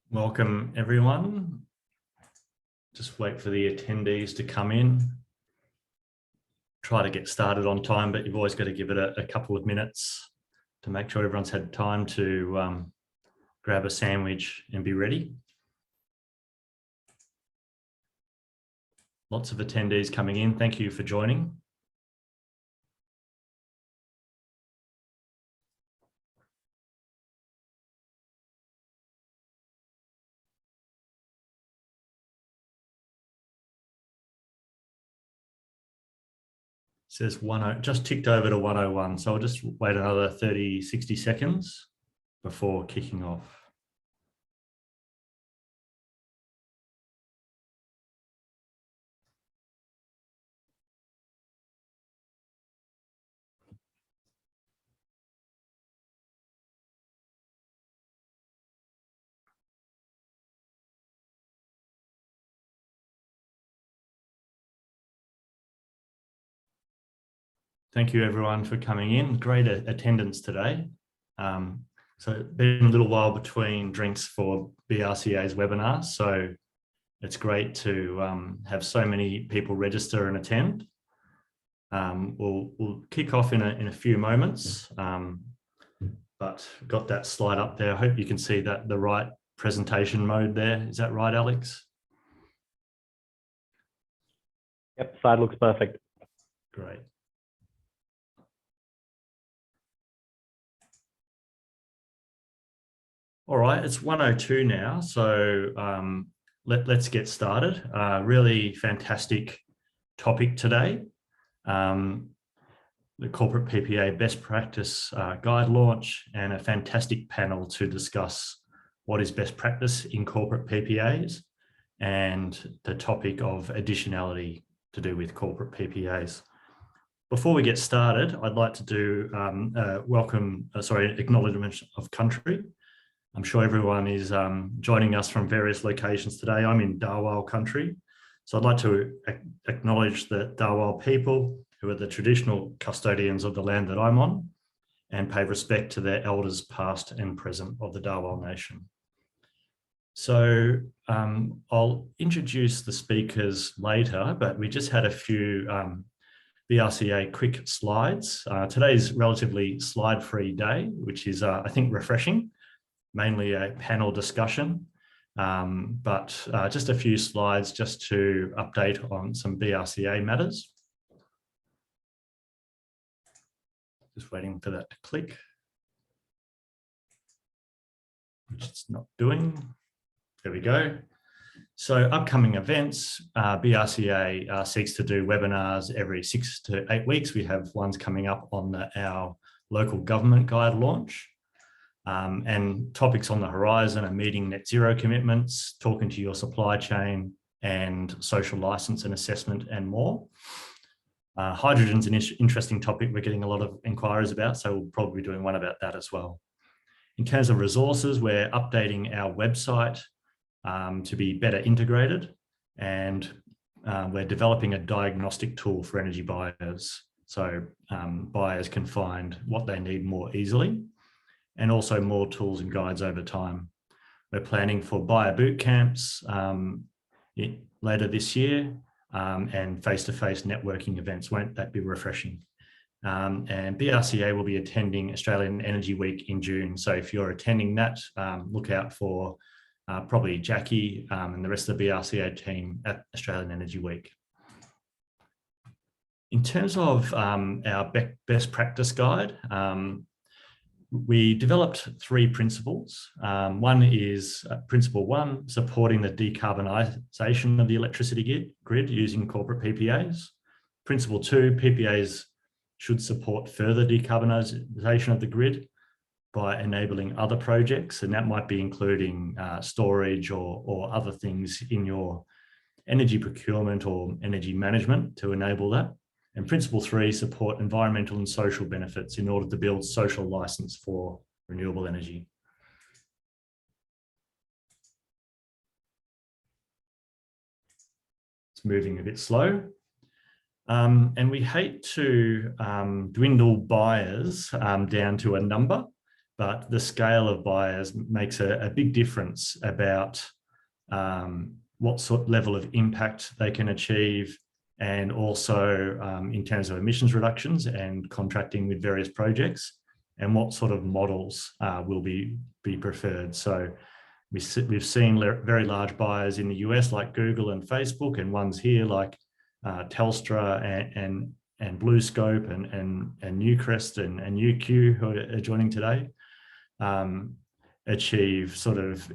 Welcome everyone. Just wait for the attendees to come in. Try to get started on time, but you've always got to give it a couple of minutes to make sure everyone's had time to grab a sandwich and be ready. Lots of attendees coming in. Thank you for joining. It says just ticked over to 101, so I'll just wait another 30, 60 seconds before kicking off. Thank you everyone for coming in. Great attendance today. So it's been a little while between drinks for BRC-A's webinar, so it's great to have so many people register and attend. We'll kick off in a few moments, but got that slide up there. I hope you can see that the right presentation mode there. Is that right, Alex? Yep, slide looks perfect. Great. All right, it's 1:02 now, so let's get started. Really fantastic topic today. The corporate PPA best practice guide launch, and a fantastic panel to discuss what is best practice in corporate PPAs and the topic of additionality to do with corporate PPAs. Before we get started, I'd like to do acknowledgement of country. I'm sure everyone is joining us from various locations today. I'm in Darwal country. So I'd like to acknowledge the Darwal people, who are the traditional custodians of the land that I'm on, and pay respect to their elders past and present of the Darwal Nation. So I'll introduce the speakers later, but we just had a few BRC-A quick slides. Today's relatively slide-free day, which is, I think, refreshing. Mainly a panel discussion, but just a few slides just to update on some BRC-A matters. Just waiting for that to click, which it's not doing. There we go. So upcoming events, BRC-A seeks to do webinars every 6 to 8 weeks. We have ones coming up on our local government guide launch. And topics on the horizon are meeting net zero commitments, talking to your supply chain, and social license and assessment, and more. Hydrogen's an interesting topic we're getting a lot of inquiries about, so we'll probably be doing one about that as well. In terms of resources, we're updating our website to be better integrated, and we're developing a diagnostic tool for energy buyers, so buyers can find what they need more easily, and also more tools and guides over time. We're planning for buyer boot camps later this year, and face-to-face networking events. Won't that be refreshing? And BRC-A will be attending Australian Energy Week in June. So if you're attending that, look out for probably Jackie and the rest of the BRC-A team at Australian Energy Week. In terms of our best practice guide, we developed 3 principles. One is principle 1, supporting the decarbonisation of the electricity grid using corporate PPAs. Principle 2, PPAs should support further decarbonisation of the grid by enabling other projects, and that might be including storage or other things in your energy procurement or energy management to enable that. And principle 3, support environmental and social benefits in order to build social license for renewable energy. It's moving a bit slow. And we hate to dwindle buyers down to a number. but the scale of buyers makes a big difference about what sort of level of impact they can achieve, and also in terms of emissions reductions and contracting with various projects, and what sort of models will be preferred. So we've seen very large buyers in the US like Google and Facebook, and ones here like Telstra and BlueScope and Newcrest and UQ, who are joining today, achieve sort of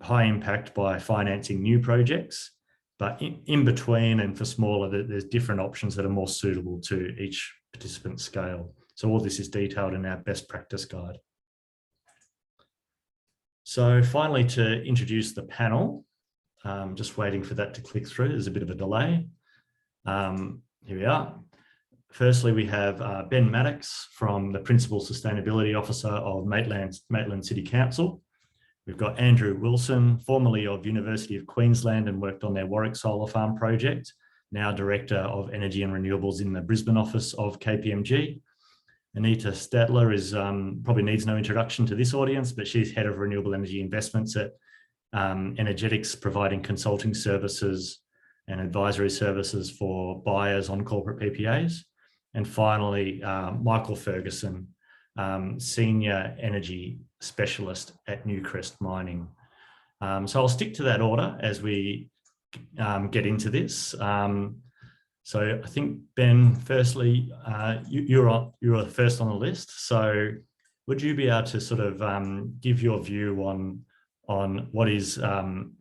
high impact by financing new projects. But in between and for smaller, there's different options that are more suitable to each participant scale. So all this is detailed in our best practice guide. So finally, to introduce the panel, just waiting for that to click through. There's a bit of a delay. Here we are. Firstly, we have Ben Maddox, from the Principal Sustainability Officer of Maitland City Council. We've got Andrew Wilson, formerly of University of Queensland and worked on their Warwick Solar Farm project, now Director of Energy and Renewables in the Brisbane office of KPMG. Anita Stadler is probably needs no introduction to this audience, but she's Head of Renewable Energy Investments at Energetics, providing consulting services and advisory services for buyers on corporate PPAs. And finally, Michael Ferguson, Senior Energy Specialist at Newcrest Mining. So I'll stick to that order as we get into this. So I think, Ben, firstly, you're the first on the list. So would you be able to sort of give your view on what is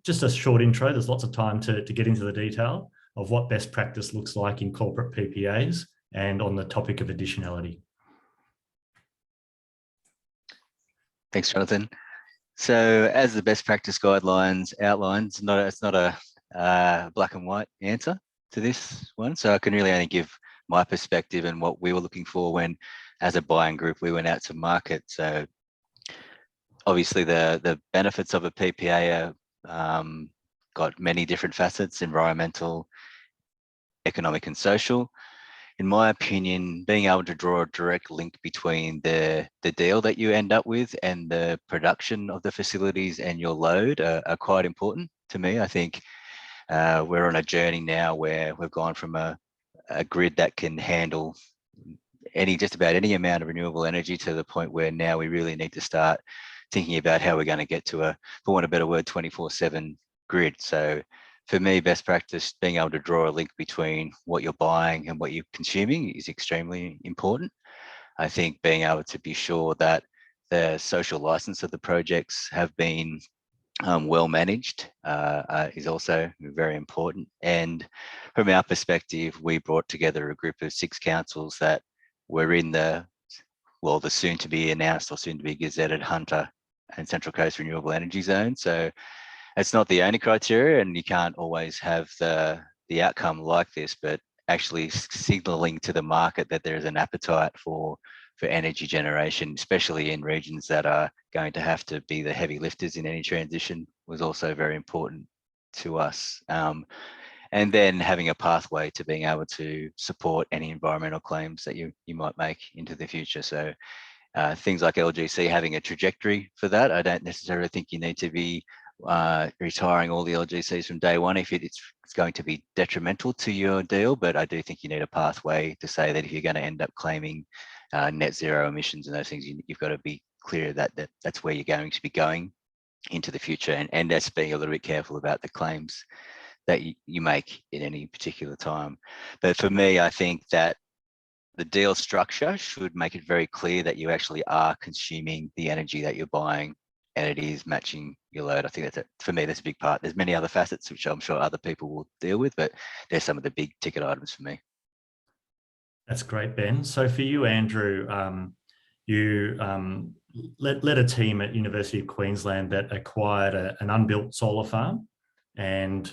just a short intro? There's lots of time to get into the detail of what best practice looks like in corporate PPAs and on the topic of additionality. Thanks, Jonathan. So as the best practice guidelines outlines, it's not a black and white answer to this one. So I can really only give my perspective and what we were looking for when, as a buying group, we went out to market. So obviously the benefits of a PPA are got many different facets: environmental, economic and social. In my opinion, being able to draw a direct link between the deal that you end up with and the production of the facilities and your load are quite important to me. I think we're on a journey now where we've gone from a grid that can handle just about any amount of renewable energy to the point where now we really need to start thinking about how we're going to get to a, for want of a better word, 24/7 grid. So for me, best practice, being able to draw a link between what you're buying and what you're consuming is extremely important. I think being able to be sure that the social license of the projects have been well managed is also very important. And from our perspective, we brought together a group of 6 councils that were in the soon to be announced or soon to be gazetted Hunter and Central Coast Renewable Energy Zone. So it's not the only criteria, and you can't always have the outcome like this, but actually signaling to the market that there is an appetite for energy generation, especially in regions that are going to have to be the heavy lifters in any transition, was also very important to us. And then having a pathway to being able to support any environmental claims that you might make into the future. So things like LGC having a trajectory for that. I don't necessarily think you need to be retiring all the LGCs from day one if it's going to be detrimental to your deal, but I do think you need a pathway to say that if you're going to end up claiming net zero emissions and those things, you've got to be clear that that's where you're going to be going into the future, and that's being a little bit careful about the claims that you make in any particular time. But for me, I think that the deal structure should make it very clear that you actually are consuming the energy that you're buying and it is matching your load. I think for me, that's a big part. There's many other facets which I'm sure other people will deal with, but there's some of the big ticket items for me. That's great, Ben. So for you, Andrew, you led a team at University of Queensland that acquired an unbuilt solar farm and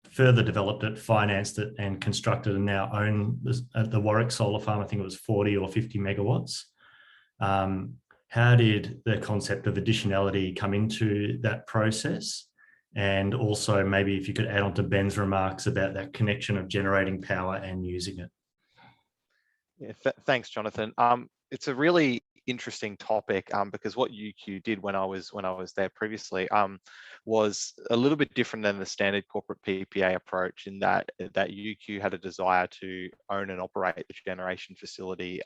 further developed it, financed it, and constructed and now own the Warwick solar farm. I think it was 40 or 50 megawatts. How did the concept of additionality come into that process? And also maybe if you could add on to Ben's remarks about that connection of generating power and using it. Yeah, thanks, Jonathan. It's a really interesting topic, because what UQ did when I was there previously was a little bit different than the standard corporate PPA approach, in that UQ had a desire to own and operate the generation facility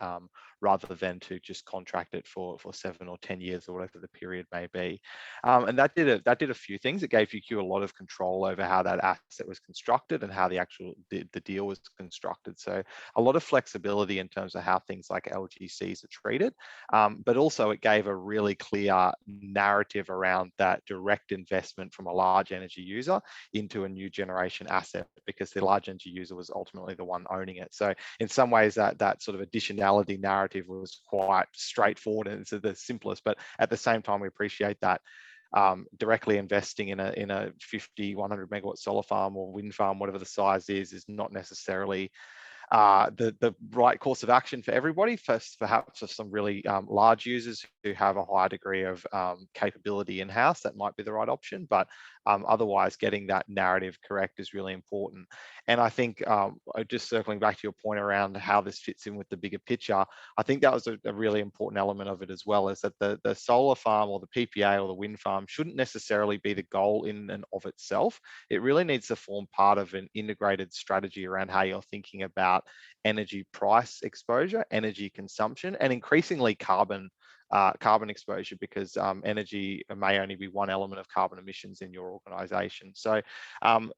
rather than to just contract it for 7 or 10 years or whatever the period may be. And that did a few things. It gave UQ a lot of control over how that asset was constructed and how the deal was constructed. So a lot of flexibility in terms of how things like LGCs are treated, but also it gave a really clear narrative around that direct investment from a large energy user into a new generation asset, because the large energy user was ultimately the one owning it. So in some ways that sort of additionality narrative was quite straightforward, and it's the simplest, but at the same time we appreciate that directly investing in a 50, 100 megawatt solar farm or wind farm, whatever the size is not necessarily the right course of action for everybody. First, perhaps for some really large users who have a higher degree of capability in-house, that might be the right option, but otherwise getting that narrative correct is really important. And I think just circling back to your point around how this fits in with the bigger picture, I think that was a really important element of it as well, is that the solar farm or the PPA or the wind farm shouldn't necessarily be the goal in and of itself. It really needs to form part of an integrated strategy around how you're thinking about energy price exposure, energy consumption, and increasingly carbon exposure, because energy may only be one element of carbon emissions in your organization. So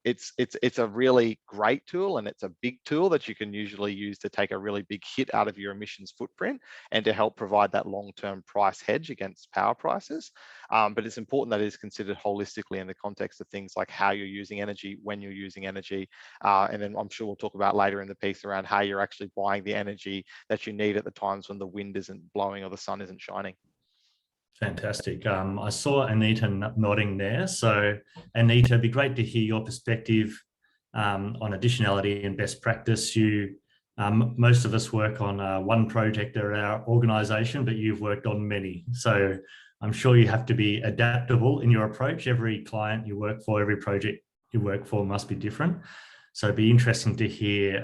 it's a really great tool, and it's a big tool that you can usually use to take a really big hit out of your emissions footprint and to help provide that long-term price hedge against power prices. But it's important that it is considered holistically in the context of things like how you're using energy, when you're using energy, and then I'm sure we'll talk about later in the piece around how you're actually buying the energy that you need at the times when the wind isn't blowing or the sun isn't shining. Fantastic. I saw Anita nodding there. So Anita, it'd be great to hear your perspective on additionality and best practice. Most of us work on one project at our organisation, but you've worked on many. So I'm sure you have to be adaptable in your approach. Every client you work for, every project you work for must be different. So it'd be interesting to hear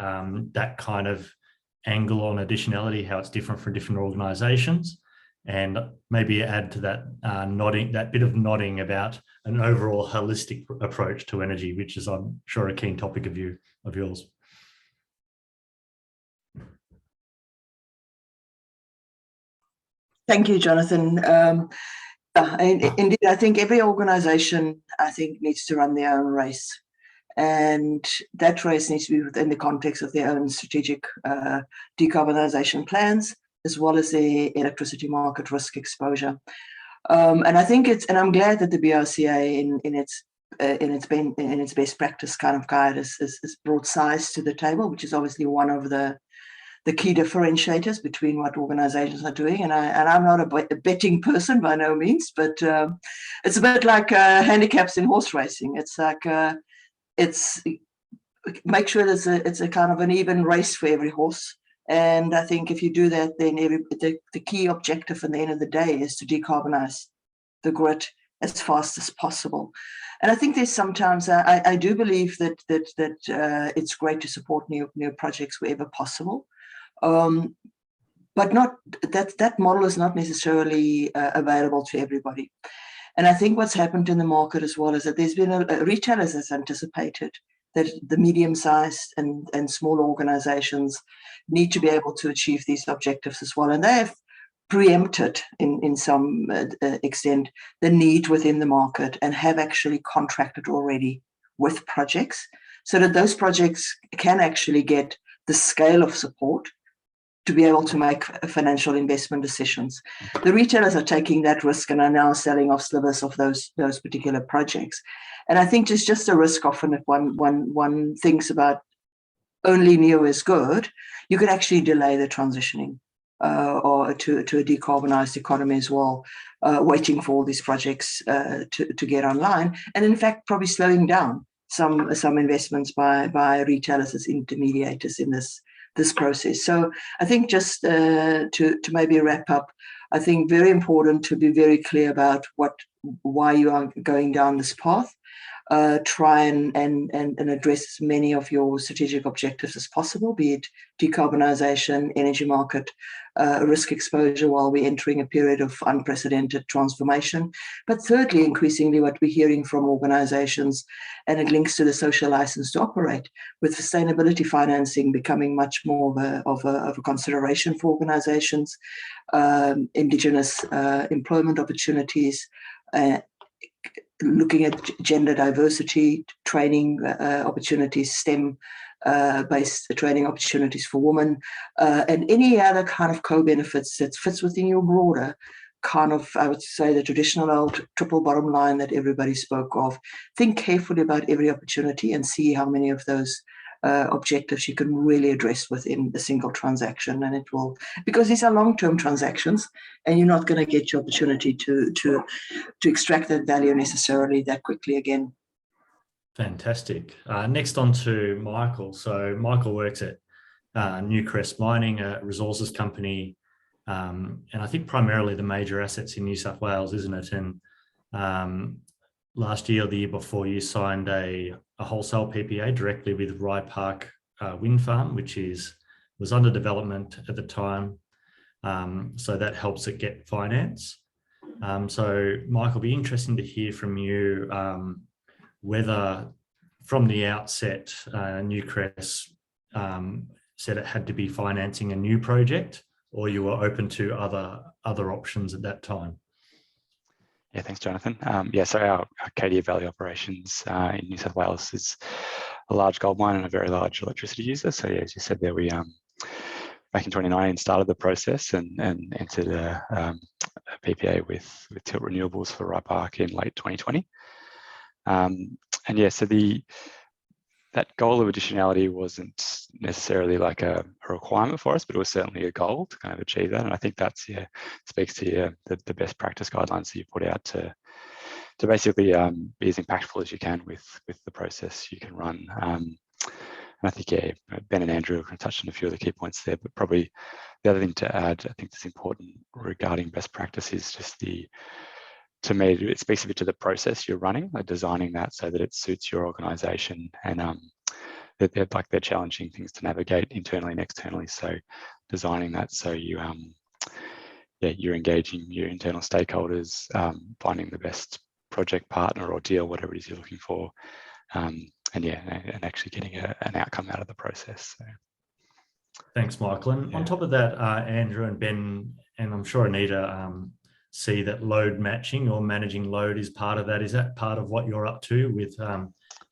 that kind of angle on additionality, how it's different for different organisations. And maybe add to that that bit of nodding about an overall holistic approach to energy, which is, I'm sure, a keen topic of yours. Thank you, Jonathan. Indeed, I think every organisation, needs to run their own race, and that race needs to be within the context of their own strategic decarbonisation plans, as well as the electricity market risk exposure. And I think I'm glad that the BRC-A in its best practice kind of guide has brought size to the table, which is obviously one of the key differentiators between what organizations are doing. And I'm not a betting person by no means, but it's a bit like handicaps in horse racing. It's like, make sure that it's a kind of an even race for every horse. And I think if you do that, then the key objective at the end of the day is to decarbonize the grid as fast as possible. And I think there's sometimes, I do believe that it's great to support new projects wherever possible. But not that model is not necessarily available to everybody. And I think what's happened in the market as well is that there's been retailers has anticipated that the medium-sized and smaller organizations need to be able to achieve these objectives as well. And they have preempted in some extent the need within the market and have actually contracted already with projects so that those projects can actually get the scale of support to be able to make financial investment decisions. The retailers are taking that risk and are now selling off slivers of those particular projects. And I think there's just a risk often if one thinks about only new is good, you could actually delay the transitioning or to a decarbonized economy as well, waiting for all these projects to get online, and in fact probably slowing down some investments by retailers as intermediators in this process. So I think just to maybe wrap up, I think very important to be very clear about what why you are going down this path. Try and address as many of your strategic objectives as possible, be it decarbonisation, energy market, risk exposure while we're entering a period of unprecedented transformation. But thirdly, increasingly what we're hearing from organisations, and it links to the social licence to operate, with sustainability financing becoming much more of a consideration for organisations, Indigenous employment opportunities, looking at gender diversity, training opportunities, STEM based training opportunities for women, and any other kind of co-benefits that fits within your broader kind of, I would say, the traditional old triple bottom line that everybody spoke of. Think carefully about every opportunity and see how many of those objectives you can really address within a single transaction. And it will, because these are long-term transactions and you're not going to get your opportunity to extract that value necessarily that quickly again. Fantastic. Next on to Michael. So Michael works at Newcrest Mining, a resources company, and I think primarily the major assets in New South Wales, isn't it? And last year or the year before, you signed a wholesale PPA directly with Rye Park Wind Farm, which was under development at the time. So that helps it get finance. So Michael, it'll be interesting to hear from you whether from the outset, Newcrest said it had to be financing a new project, or you were open to other options at that time. Yeah, thanks, Jonathan. Yeah, so our Cadia Valley operations in New South Wales is a large gold mine and a very large electricity user. So yeah, as you said there, we back in 2019 started the process and entered a PPA with Tilt Renewables for Rye Park in late 2020. And yeah, so that goal of additionality wasn't necessarily like a requirement for us, but it was certainly a goal to kind of achieve that. And I think that's, yeah, speaks to the best practice guidelines that you put out to basically be as impactful as you can with the process you can run. And I think, yeah, Ben and Andrew have touched on a few of the key points there, but probably the other thing to add, I think that's important regarding best practice is just to me, it speaks a bit to the process you're running, like designing that so that it suits your organisation, and that they're challenging things to navigate internally and externally. So designing that so you're engaging your internal stakeholders, finding the best project partner or deal, whatever it is you're looking for, and actually getting an outcome out of the process. So. Thanks, Michael. And on top of that, Andrew and Ben, and I'm sure Anita, see that load matching or managing load is part of that. Is that part of what you're up to with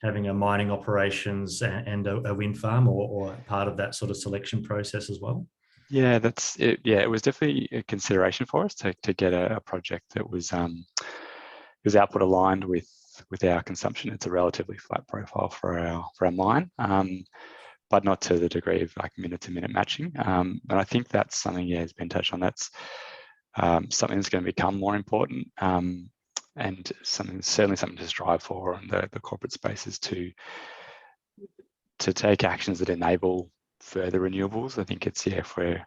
having a mining operations and a wind farm, or part of that sort of selection process as well? Yeah, that's it. Yeah, it was definitely a consideration for us to get a project that was output aligned with our consumption. It's a relatively flat profile for our mine, but not to the degree of like minute-to-minute matching. But I think that's something, yeah, has been touched on. That's something that's going to become more important, and certainly something to strive for in the corporate spaces to take actions that enable further renewables. I think it's, yeah, for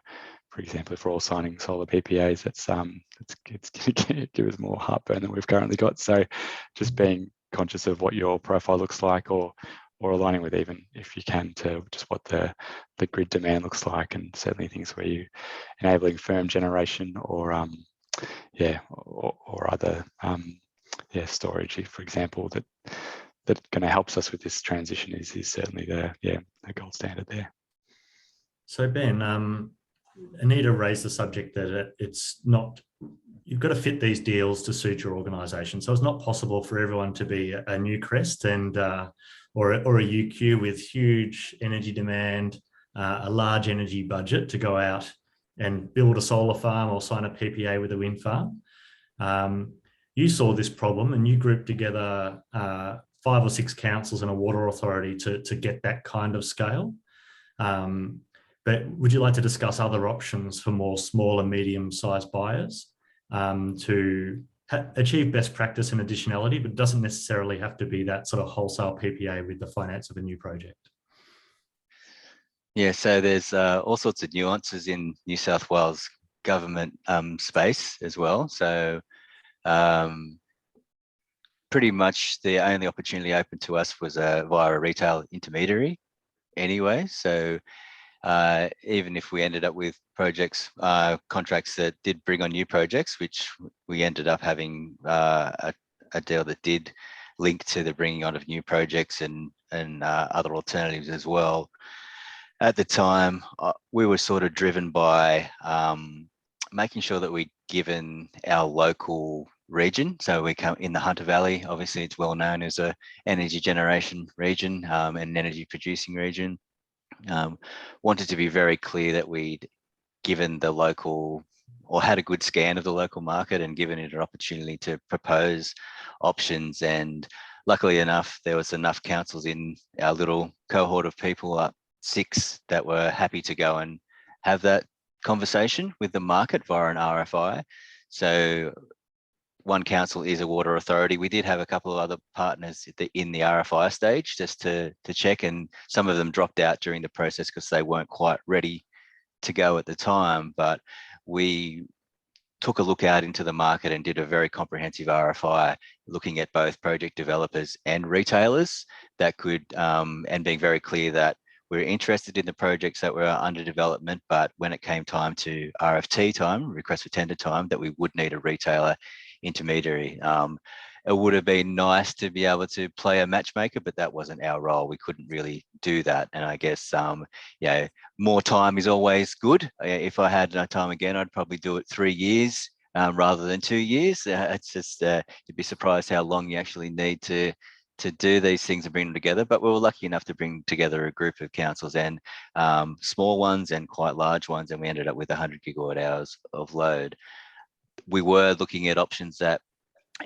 example, if we're all signing solar PPAs, it's going to give us more heartburn than we've currently got. So just being conscious of what your profile looks like, or aligning with, even if you can, to just what the grid demand looks like, and certainly things where you enabling firm generation or other storage, for example, that kind of helps us with this transition is certainly the gold standard there. So Ben, Anita raised the subject that it's not, you've got to fit these deals to suit your organisation. So it's not possible for everyone to be a Newcrest and or a UQ with huge energy demand, a large energy budget to go out and build a solar farm or sign a PPA with a wind farm. You saw this problem and you grouped together 5 or 6 councils and a water authority to get that kind of scale. But would you like to discuss other options for more small and medium-sized buyers to achieve best practice and additionality, but doesn't necessarily have to be that sort of wholesale PPA with the finance of a new project? Yeah, so there's all sorts of nuances in New South Wales government space as well. So pretty much the only opportunity open to us was via a retail intermediary anyway. So even if we ended up with projects, contracts that did bring on new projects, which we ended up having a deal that did link to the bringing on of new projects and other alternatives as well. At the time, we were sort of driven by making sure that we'd given our local region. So we come in the Hunter Valley, obviously it's well known as a energy generation region and an energy producing region. Wanted to be very clear that we'd given the local or had a good scan of the local market and given it an opportunity to propose options. And luckily enough, there was enough councils in our little cohort of people, 6, that were happy to go and have that conversation with the market via an RFI. So one council is a water authority. We did have a couple of other partners in the RFI stage just to check, and some of them dropped out during the process because they weren't quite ready to go at the time. But we took a look out into the market and did a very comprehensive RFI, looking at both project developers and retailers that could, and being very clear that we're interested in the projects that were under development, but when it came time to RFT time, request for tender time, that we would need a retailer intermediary. It would have been nice to be able to play a matchmaker, but that wasn't our role. We couldn't really do that. And I guess, yeah, more time is always good. If I had time again, I'd probably do it 3 years rather than 2 years. It's just, you'd be surprised how long you actually need to do these things and bring them together. But we were lucky enough to bring together a group of councils, and small ones and quite large ones, and we ended up with 100 gigawatt hours of load. We were looking at options that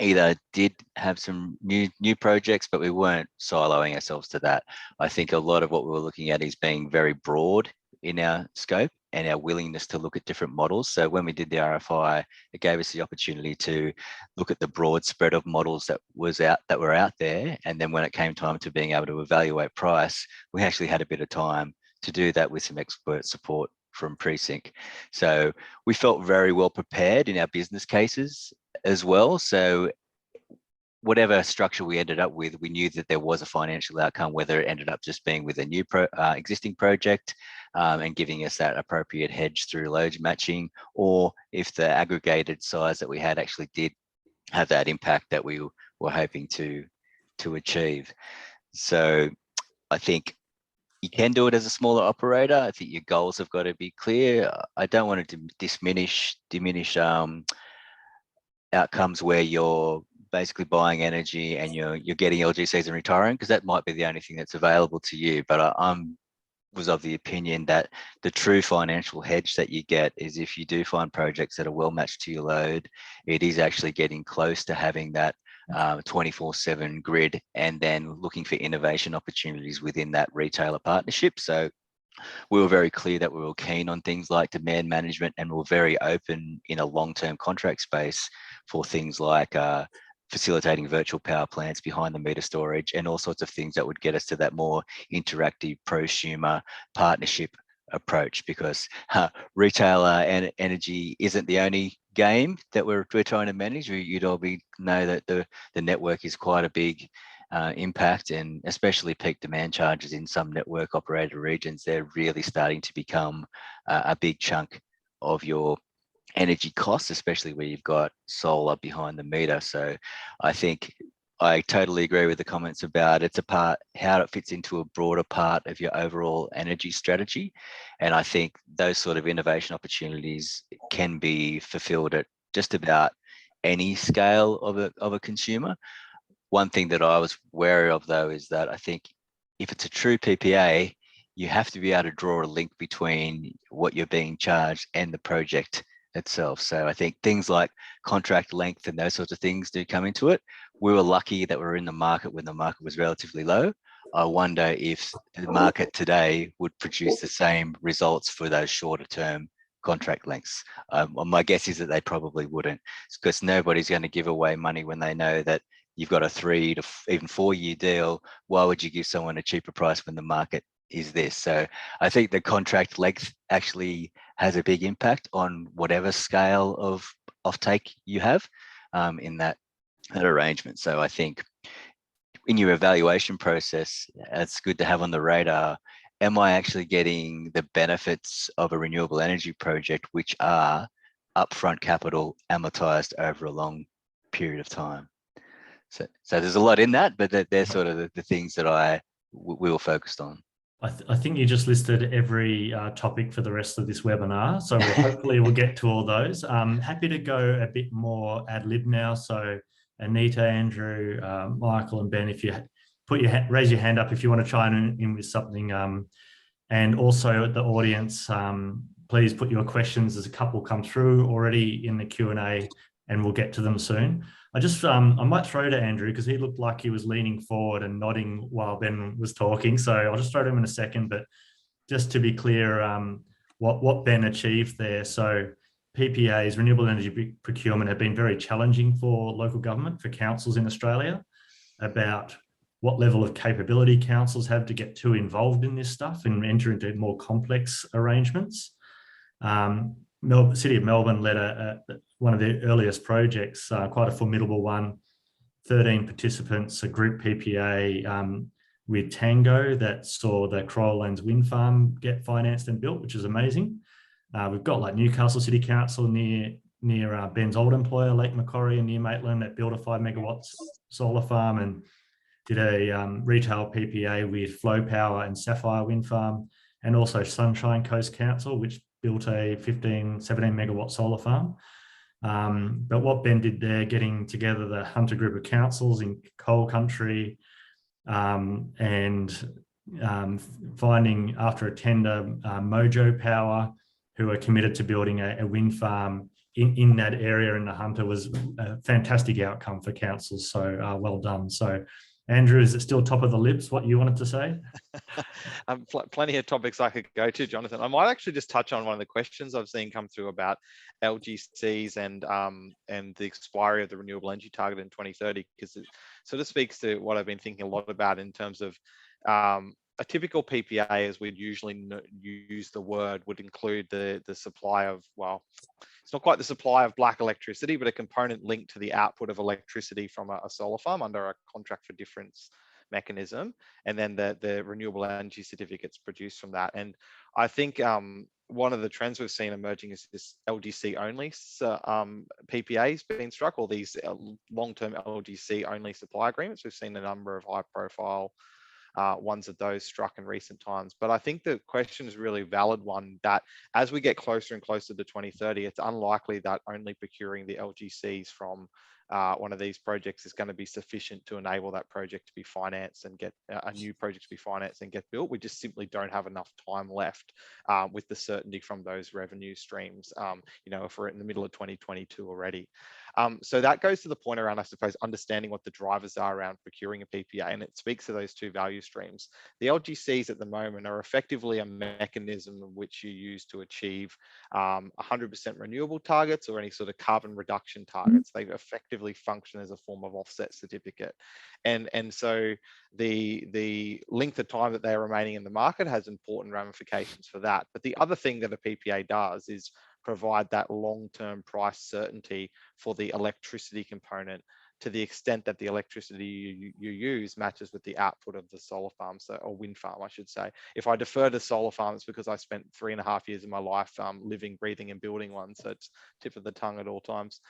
either did have some new projects, but we weren't siloing ourselves to that. I think a lot of what we were looking at is being very broad in our scope and our willingness to look at different models. So when we did the RFI, it gave us the opportunity to look at the broad spread of models that were out there. And then when it came time to being able to evaluate price, we actually had a bit of time to do that with some expert support from Precinct. So we felt very well prepared in our business cases as well. So whatever structure we ended up with, we knew that there was a financial outcome, whether it ended up just being with a new existing project and giving us that appropriate hedge through load matching, or if the aggregated size that we had actually did have that impact that we were hoping to achieve. So I think you can do it as a smaller operator. I think your goals have got to be clear. I don't want to diminish outcomes where you're basically buying energy and you're getting LGCs and retiring, because that might be the only thing that's available to you. But I'm was of the opinion that the true financial hedge that you get is if you do find projects that are well matched to your load, it is actually getting close to having that 24/7 grid, and then looking for innovation opportunities within that retailer partnership. So we were very clear that we were keen on things like demand management, and we were very open in a long-term contract space for things like facilitating virtual power plants, behind the meter storage, and all sorts of things that would get us to that more interactive prosumer partnership approach, because retailer and energy isn't the only game that we're trying to manage. You'd all know that the network is quite a big impact, and especially peak demand charges in some network operator regions, they're really starting to become a big chunk of your energy costs, especially where you've got solar behind the meter. So I think I totally agree with the comments about it's a part, how it fits into a broader part of your overall energy strategy. And I think those sort of innovation opportunities can be fulfilled at just about any scale of a consumer. One thing that I was wary of, though, is that I think if it's a true PPA, you have to be able to draw a link between what you're being charged and the project itself. So I think things like contract length and those sorts of things do come into it. We were lucky that we were in the market when the market was relatively low. I wonder if the market today would produce the same results for those shorter term contract lengths. My guess is that they probably wouldn't, because nobody's going to give away money when they know that you've got a 3 to even 4 year deal. Why would you give someone a cheaper price when the market is this? So I think the contract length actually has a big impact on whatever scale of offtake you have in that arrangement. So I think in your evaluation process, it's good to have on the radar, am I actually getting the benefits of a renewable energy project, which are upfront capital amortized over a long period of time? So there's a lot in that, but they're sort of the things that we were focused on. I think you just listed every topic for the rest of this webinar. So hopefully we'll get to all those. Happy to go a bit more ad lib now. So Anita, Andrew, Michael and Ben, if you raise your hand up if you want to chime in with something. And also the audience, please put your questions. There's a couple come through already in the Q&A and we'll get to them soon. I might throw to Andrew because he looked like he was leaning forward and nodding while Ben was talking. So I'll just throw to him in a second, but just to be clear, what Ben achieved there. So PPAs, renewable energy procurement, have been very challenging for local government, for councils in Australia, about what level of capability councils have to get too involved in this stuff and enter into more complex arrangements. City of Melbourne led one of the earliest projects, quite a formidable one, 13 participants, a group PPA with Tango that saw the Crowlands wind farm get financed and built, which is amazing. We've got like Newcastle City Council near Ben's old employer, Lake Macquarie, and near Maitland, that built a 5 megawatts solar farm and did a retail PPA with Flow Power and Sapphire Wind Farm, and also Sunshine Coast Council, which built a 17 megawatt solar farm. But what Ben did there, getting together the Hunter group of councils in coal country and finding after a tender Mojo Power, who are committed to building a wind farm in that area in the Hunter, was a fantastic outcome for councils. So well done. So Andrew, is it still top of the lips what you wanted to say? Plenty of topics I could go to, Jonathan. I might actually just touch on one of the questions I've seen come through about LGCs and the expiry of the renewable energy target in 2030, because it sort of speaks to what I've been thinking a lot about in terms of a typical PPA, as we'd usually use the word, would include the supply of, well, it's not quite the supply of black electricity, but a component linked to the output of electricity from a solar farm under a contract for difference mechanism, and then the renewable energy certificates produced from that. And I think one of the trends we've seen emerging is this LGC only PPAs being struck, or these long-term LGC only supply agreements. We've seen a number of high-profile ones of those struck in recent times. But I think the question is a really valid one, that as we get closer and closer to 2030, it's unlikely that only procuring the LGCs from one of these projects is going to be sufficient to enable that project to be financed and get a new project to be financed and get built. We just simply don't have enough time left with the certainty from those revenue streams, if we're in the middle of 2022 already. So that goes to the point around, I suppose, understanding what the drivers are around procuring a PPA, and it speaks to those two value streams. The LGCs at the moment are effectively a mechanism in which you use to achieve 100% renewable targets or any sort of carbon reduction targets. They effectively function as a form of offset certificate. And so the length of time that they're remaining in the market has important ramifications for that. But the other thing that a PPA does is provide that long-term price certainty for the electricity component, to the extent that the electricity you use matches with the output of the solar farm, or wind farm, I should say. If I defer to solar farms, because I spent 3.5 years of my life living, breathing and building one, so it's tip of the tongue at all times.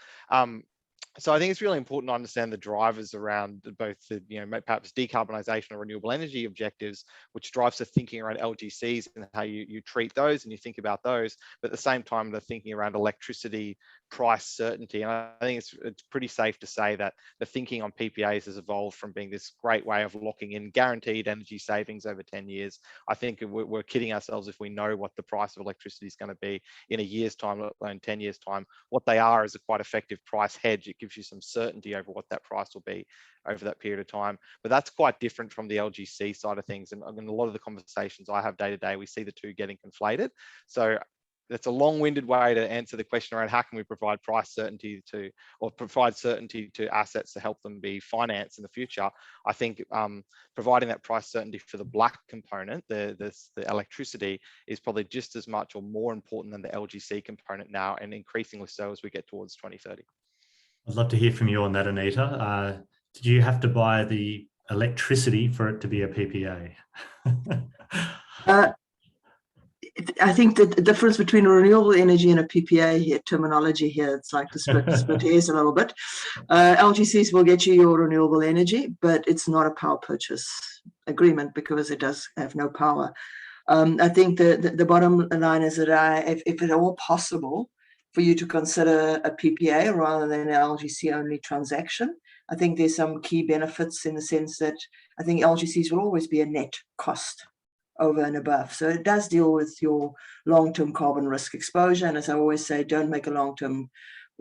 So I think it's really important to understand the drivers around both the, perhaps decarbonisation or renewable energy objectives, which drives the thinking around LGCs and how you treat those and you think about those, but at the same time, the thinking around electricity price certainty. And I think it's pretty safe to say that the thinking on PPAs has evolved from being this great way of locking in guaranteed energy savings over 10 years. I think we're kidding ourselves if we know what the price of electricity is going to be in a year's time, let alone 10 years' time. What they are is a quite effective price hedge. It gives you some certainty over what that price will be over that period of time. But that's quite different from the LGC side of things. And in a lot of the conversations I have day to day, we see the two getting conflated. So that's a long-winded way to answer the question around how can we provide price certainty to, or provide certainty to assets to help them be financed in the future. I think providing that price certainty for the black component, the electricity, is probably just as much or more important than the LGC component now, and increasingly so as we get towards 2030. I'd love to hear from you on that, Anita. Did you have to buy the electricity for it to be a PPA? I think the difference between renewable energy and a PPA here, terminology here, it's like to split hairs a little bit. LGCs will get you your renewable energy, but it's not a power purchase agreement because it does have no power. I think the bottom line is that if at all possible for you to consider a PPA rather than an LGC only transaction, I think there's some key benefits in the sense that I think LGCs will always be a net cost over and above. So it does deal with your long-term carbon risk exposure. And as I always say, don't make a long-term,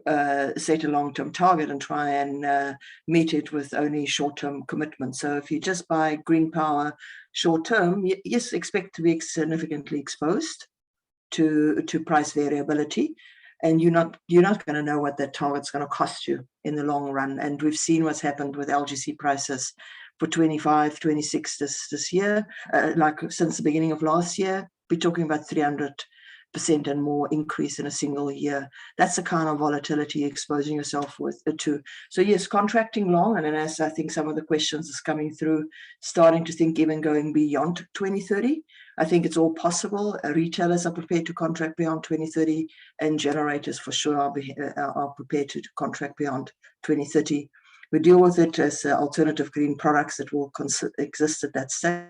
set a long-term target and try and meet it with only short-term commitments. So if you just buy green power short-term, yes, expect to be significantly exposed to price variability. And you're not going to know what that target's going to cost you in the long run. And we've seen what's happened with LGC prices for 25, 26 this year, like since the beginning of last year. We're talking about 300% and more increase in a single year. That's the kind of volatility you're exposing yourself to. So yes, contracting long, and then as I think some of the questions is coming through, starting to think even going beyond 2030. I think it's all possible. Retailers are prepared to contract beyond 2030, and generators for sure are prepared to contract beyond 2030. We deal with it as alternative green products that will exist at that stage.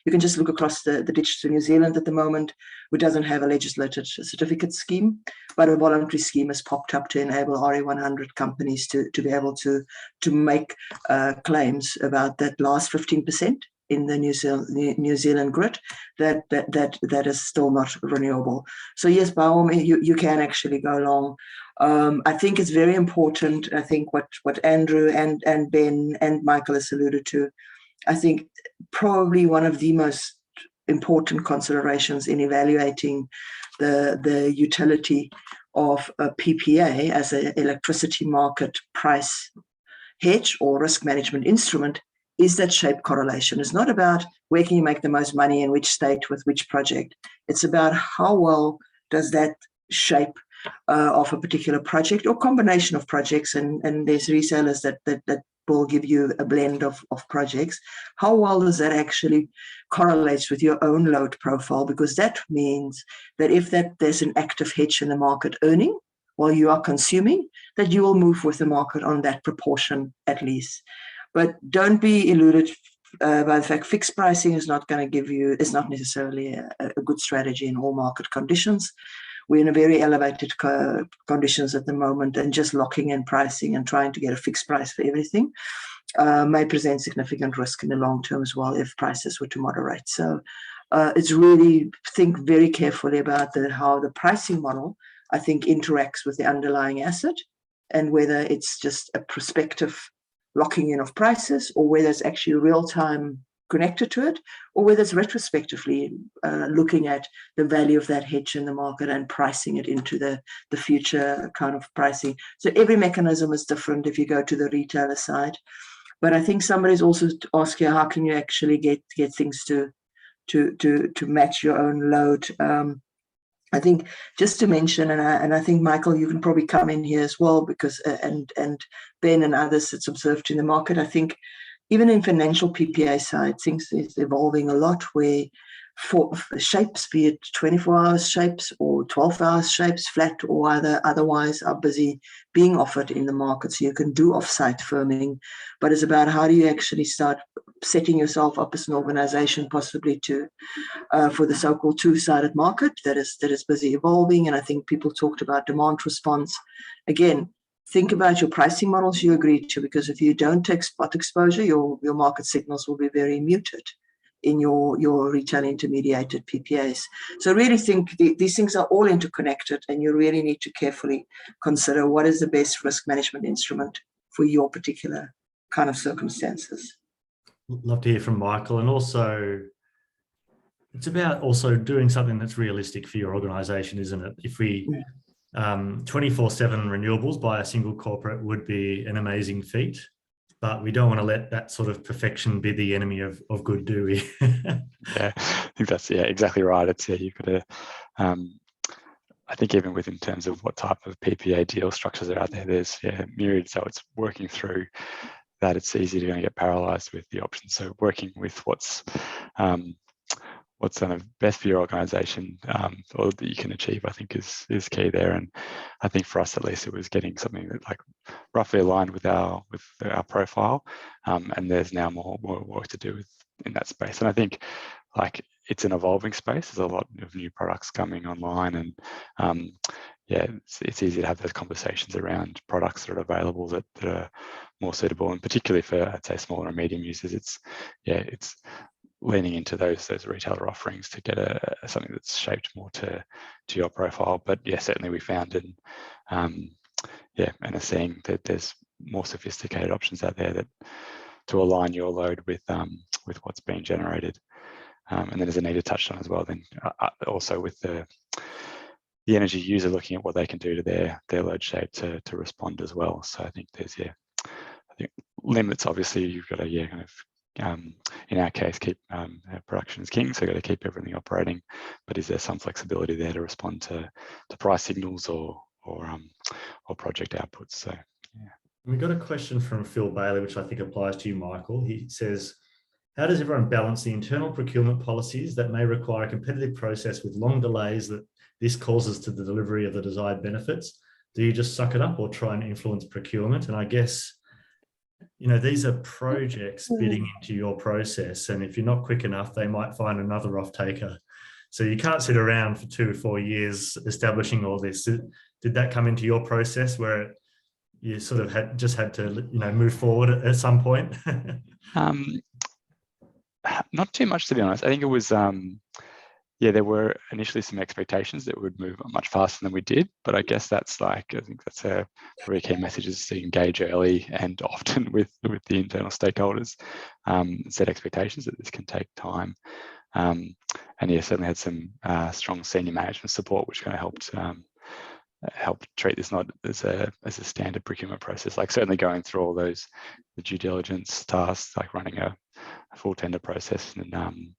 You can just look across the ditch to New Zealand at the moment, who doesn't have a legislated certificate scheme, but a voluntary scheme has popped up to enable RE100 companies to be able to make claims about that last 15% in the New Zealand grid that is still not renewable. So yes, by all means, you can actually go long. I think it's very important. I think what Andrew and Ben and Michael has alluded to, I think probably one of the most important considerations in evaluating the utility of a PPA as an electricity market price hedge or risk management instrument is that shape correlation. It's not about where can you make the most money in which state with which project. It's about how well does that shape of a particular project or combination of projects, and there's resellers that will give you a blend of projects. How well does that actually correlate with your own load profile? Because that means that if there's an active hedge in the market earning while you are consuming, that you will move with the market on that proportion at least. But don't be eluded by the fact fixed pricing is not going to give you, is not necessarily a good strategy in all market conditions. We're in a very elevated conditions at the moment, and just locking in pricing and trying to get a fixed price for everything may present significant risk in the long term as well if prices were to moderate. So it's really think very carefully about how the pricing model, I think, interacts with the underlying asset, and whether it's just a prospective locking in of prices, or whether it's actually real-time connected to it, or whether it's retrospectively looking at the value of that hedge in the market and pricing it into the future kind of pricing. So every mechanism is different if you go to the retailer side. But I think somebody's also asking, how can you actually get things to match your own load? I think just to mention, and I think Michael, you can probably come in here as well, because and Ben and others that's observed in the market. I think even in financial PPA side, things is evolving a lot where for shapes, be it 24-hour shapes or 12-hour shapes, flat or otherwise, are busy being offered in the market. So you can do off-site firming, but it's about how do you actually start setting yourself up as an organization, possibly to for the so-called two-sided market that is busy evolving. And I think people talked about demand response. Again, think about your pricing models you agree to, because if you don't take spot exposure, your market signals will be very muted in your retail intermediated PPAs. So really think these things are all interconnected, and you really need to carefully consider what is the best risk management instrument for your particular kind of circumstances. Love to hear from Michael. And also, it's about also doing something that's realistic for your organization, isn't it? If we 24/7 renewables by a single corporate would be an amazing feat, but we don't want to let that sort of perfection be the enemy of good, do we? Yeah, I think that's exactly right. It's you've got to. I think even within terms of what type of PPA deal structures are out there, there's myriad. So it's working through that. It's easy to get paralyzed with the options. So working with what's kind of best for your organization, or that you can achieve, I think is key there. And I think for us, at least, it was getting something that like roughly aligned with our profile. And there's now more work to do in that space. And I think like it's an evolving space. There's a lot of new products coming online, and it's easy to have those conversations around products that are available that are more suitable, and particularly for, I'd say, smaller and medium users. It's leaning into those retailer offerings to get something that's shaped more to your profile. But certainly we found and are seeing that there's more sophisticated options out there that to align your load with what's being generated. And then, as Anita touched on as well, then also with the energy user looking at what they can do to their load shape to respond as well. So I think there's limits. Obviously, you've got to kind of in our case keep production is king, so you've got to keep everything operating. But is there some flexibility there to respond to price signals or project outputs? So we got a question from Phil Bailey, which I think applies to you, Michael. He says, how does everyone balance the internal procurement policies that may require a competitive process with long delays that this causes to the delivery of the desired benefits? Do you just suck it up or try and influence procurement? And I guess, these are projects bidding into your process. And if you're not quick enough, they might find another off-taker. So you can't sit around for 2 or 4 years establishing all this. Did that come into your process where you sort of had to, move forward at some point? Not too much, to be honest. I think it was, there were initially some expectations that would move much faster than we did, but I guess I think that's a very key message, is to engage early and often with the internal stakeholders, set expectations that this can take time. And certainly had some strong senior management support, which kind of helped treat this not as a standard procurement process, like certainly going through all the due diligence tasks, like running a full tender process and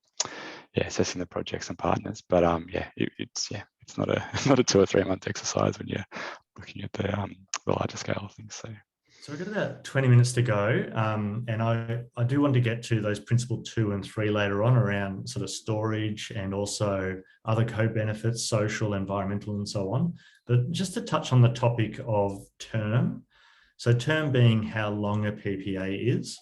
assessing the projects and partners. But it's not a 2 or 3 month exercise when you're looking at the larger scale of things. So we've got about 20 minutes to go, and I do want to get to those principle 2 and 3 later on around sort of storage and also other co-benefits, social, environmental, and so on. But just to touch on the topic of term. So term being how long a PPA is.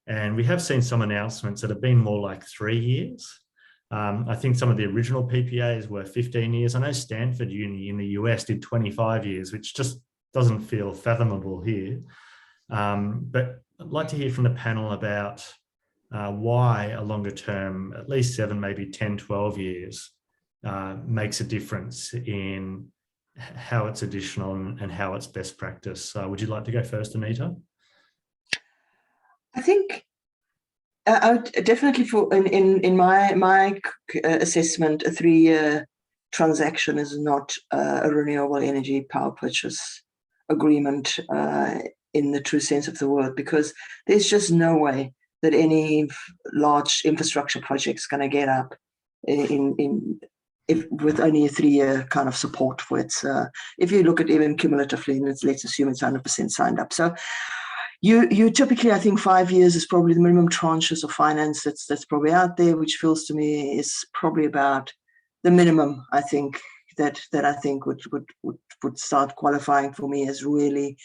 And we have seen some announcements that have been more like 3 years. I think some of the original PPAs were 15 years. I know Stanford Uni in the US did 25 years, which just doesn't feel fathomable here. But I'd like to hear from the panel about why a longer term, at least 7, maybe 10, 12 years, makes a difference in how it's additional and how it's best practice. Would you like to go first, Anita? I think I would definitely, in my assessment, a 3-year transaction is not a renewable energy power purchase agreement in the true sense of the word, because there's just no way that any large infrastructure project is going to get up with only a 3-year kind of support for it. If you look at even cumulatively, and let's assume it's 100% signed up. So you typically, I think 5 years is probably the minimum tranches of finance that's probably out there, which feels to me is probably about the minimum, I think, that I think would start qualifying for me as really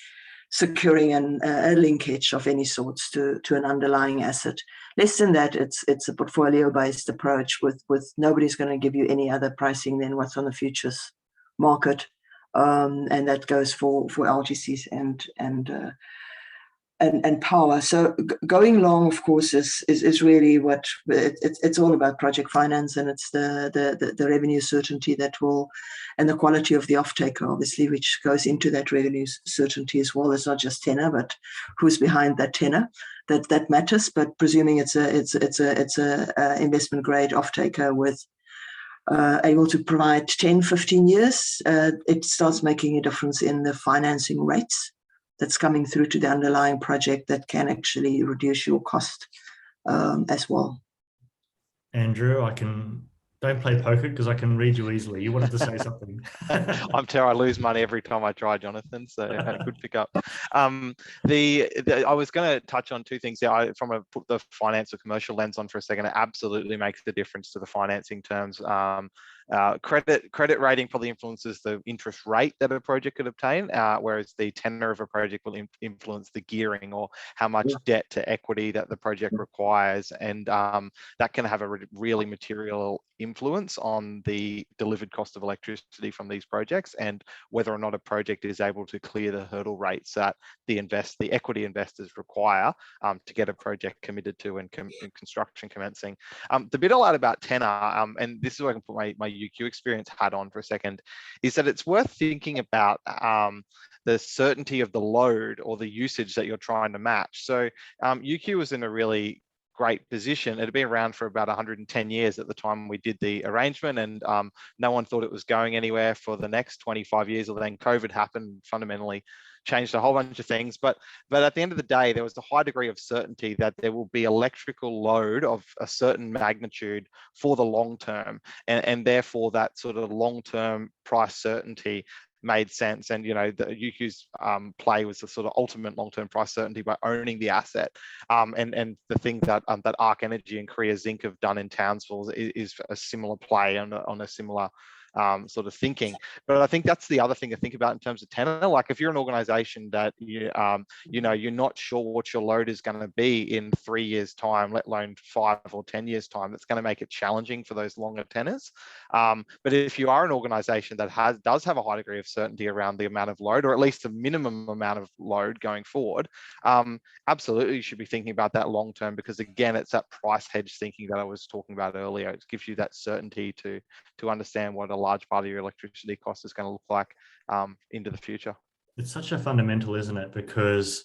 securing a linkage of any sorts to an underlying asset. Less than that, it's a portfolio-based approach with nobody's going to give you any other pricing than what's on the futures market, and that goes for LGCs and power. So going long, of course, is really what it's all about. Project finance, and it's the revenue certainty that will, and the quality of the off-taker, obviously, which goes into that revenue certainty as well. It's not just tenor, but who's behind that tenor that matters. But presuming it's a investment grade off-taker with able to provide 10, 15 years, it starts making a difference in the financing rates that's coming through to the underlying project that can actually reduce your cost as well. Andrew, I can Don't play poker because I can read you easily. You wanted to say something. I'm terrible. I lose money every time I try, Jonathan. So good pick up. I was going to touch on two things. Yeah, from put the finance or commercial lens on for a second. It absolutely makes a difference to the financing terms. Credit rating probably influences the interest rate that a project could obtain, whereas the tenor of a project will influence the gearing or how much debt to equity that the project requires, and that can have a really material influence on the delivered cost of electricity from these projects and whether or not a project is able to clear the hurdle rates that the equity investors require to get a project committed to and construction commencing. The bit I'll add about tenor, and this is where I can put my UQ experience hat on for a second, is that it's worth thinking about the certainty of the load or the usage that you're trying to match. So UQ was in a really great position. It had been around for about 110 years at the time we did the arrangement, and no one thought it was going anywhere for the next 25 years. Or then COVID happened, fundamentally changed a whole bunch of things. But at the end of the day, there was a high degree of certainty that there will be electrical load of a certain magnitude for the long term, and therefore that sort of long-term price certainty made sense. And the UQ's play was the sort of ultimate long-term price certainty by owning the asset. And the thing that Arc Energy and Korea Zinc have done in Townsville is a similar play on a similar sort of thinking. But I think that's the other thing to think about in terms of tenor. Like if you're an organization that you're not sure what your load is going to be in 3 years time, let alone 5 or 10 years time, that's going to make it challenging for those longer tenors. But if you are an organization that does have a high degree of certainty around the amount of load, or at least a minimum amount of load going forward, absolutely you should be thinking about that long term, because again, it's that price hedge thinking that I was talking about earlier. It gives you that certainty to understand what a large part of your electricity cost is going to look like into the future. It's such a fundamental, isn't it? Because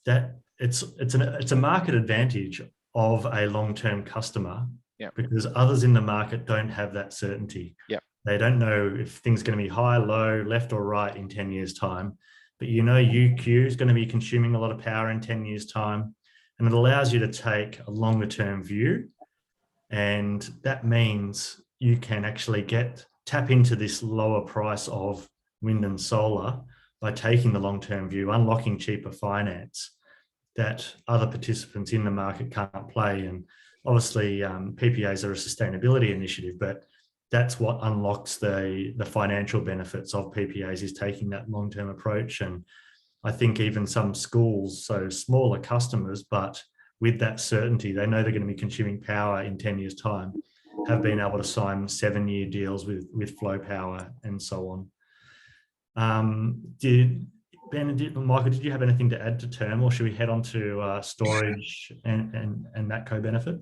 that it's a market advantage of a long-term customer, because others in the market don't have that certainty. They don't know if things are going to be high, low, left or right in 10 years time. But UQ is going to be consuming a lot of power in 10 years time, and it allows you to take a longer term view. And that means you can actually tap into this lower price of wind and solar by taking the long-term view, unlocking cheaper finance that other participants in the market can't play. And obviously PPAs are a sustainability initiative, but that's what unlocks the financial benefits of PPAs, is taking that long-term approach. And I think even some schools, so smaller customers, but with that certainty, they know they're going to be consuming power in 10 years time, have been able to sign 7-year deals with flow power and so on. Michael, did you have anything to add to term, or should we head on to storage and that co-benefit?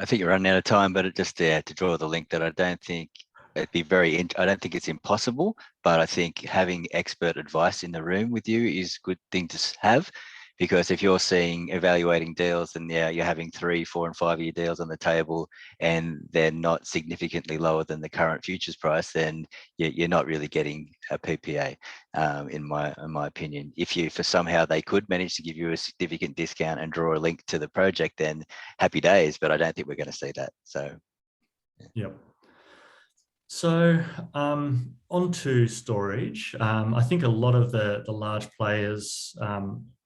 I think you're running out of time, but just to draw the link that I don't think I don't think it's impossible, but I think having expert advice in the room with you is a good thing to have. Because if you're evaluating deals and you're having 3, 4 and 5 year deals on the table and they're not significantly lower than the current futures price, then you're not really getting a PPA, in my opinion. If somehow they could manage to give you a significant discount and draw a link to the project, then happy days, but I don't think we're going to see that. So, Yep. So on to storage. I think a lot of the large players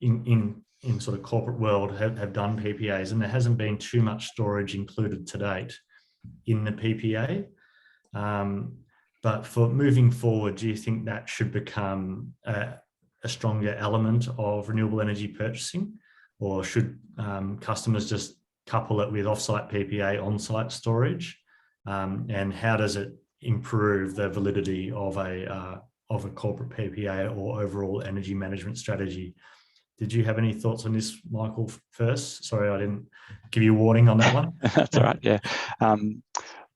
in sort of corporate world have done PPAs, and there hasn't been too much storage included to date in the PPA. But for moving forward, do you think that should become a stronger element of renewable energy purchasing, or should customers just couple it with offsite PPA, on-site storage? And how does it improve the validity of a corporate PPA or overall energy management strategy? Did you have any thoughts on this, Michael, first? Sorry, I didn't give you a warning on that one. That's all right. Yeah.